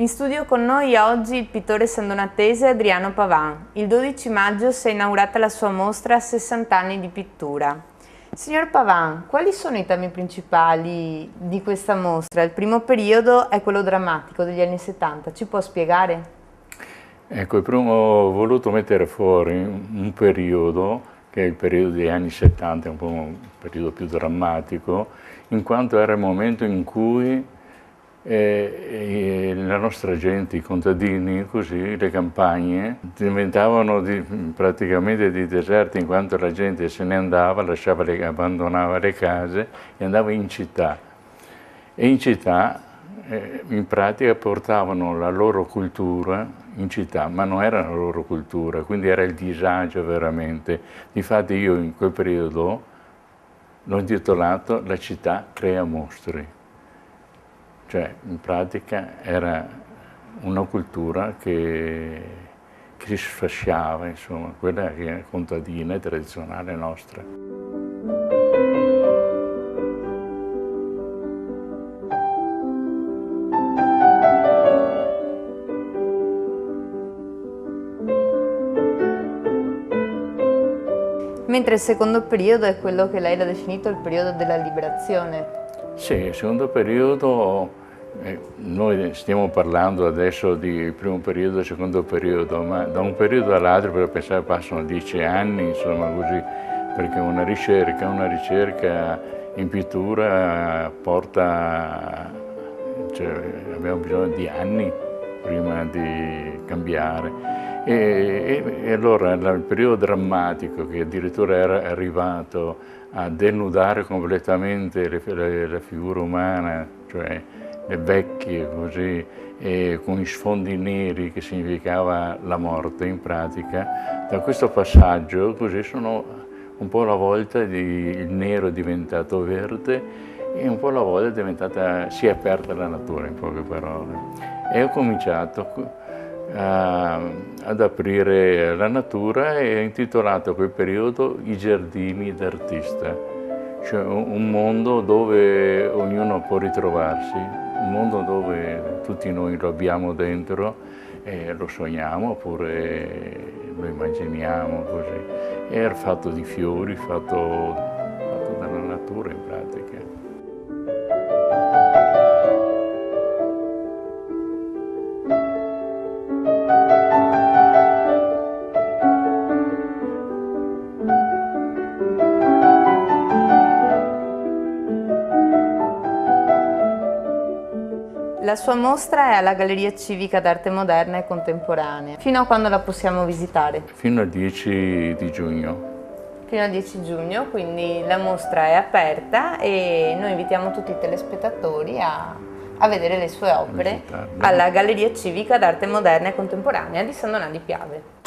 In studio con noi oggi il pittore sandonatese Adriano Pavan. Il 12 maggio si è inaugurata la sua mostra 60 anni di pittura. Signor Pavan, quali sono i temi principali di questa mostra? Il primo periodo è quello drammatico degli anni 70, ci può spiegare? Ecco, ho voluto mettere fuori un periodo, che è il periodo degli anni 70, un po' un periodo più drammatico, in quanto era il momento in cui la nostra gente, i contadini, così, le campagne, diventavano praticamente dei deserti, in quanto la gente se ne andava, abbandonava le case e andava in città. E in città, in pratica, portavano la loro cultura in città, ma non era la loro cultura, quindi era il disagio veramente. Difatti io in quel periodo l'ho intitolato La città crea mostri. Cioè, in pratica era una cultura che si sfasciava, insomma, quella che è contadina e tradizionale nostra. Mentre il secondo periodo è quello che lei l'ha definito il periodo della liberazione. Sì, il secondo periodo, noi stiamo parlando adesso di primo periodo e secondo periodo, ma da un periodo all'altro per pensare passano 10 anni, insomma così, perché una ricerca in pittura porta, cioè, abbiamo bisogno di anni prima di cambiare. E allora il periodo drammatico, che addirittura era arrivato a denudare completamente la figura umana, cioè le vecchie così, e con gli sfondi neri che significava la morte in pratica, da questo passaggio così sono un po' alla volta il nero è diventato verde e un po' alla volta si è aperta la natura, in poche parole. E ho cominciato ad aprire la natura e ho intitolato quel periodo I giardini d'artista, cioè un mondo dove ognuno può ritrovarsi, un mondo dove tutti noi lo abbiamo dentro e lo sogniamo oppure lo immaginiamo così. È fatto di fiori, fatto dalla natura in pratica. La sua mostra è alla Galleria Civica d'Arte Moderna e Contemporanea. Fino a quando la possiamo visitare? Fino al 10 di giugno. Fino al 10 giugno, quindi la mostra è aperta e noi invitiamo tutti i telespettatori a vedere le sue opere alla Galleria Civica d'Arte Moderna e Contemporanea di San Donà di Piave.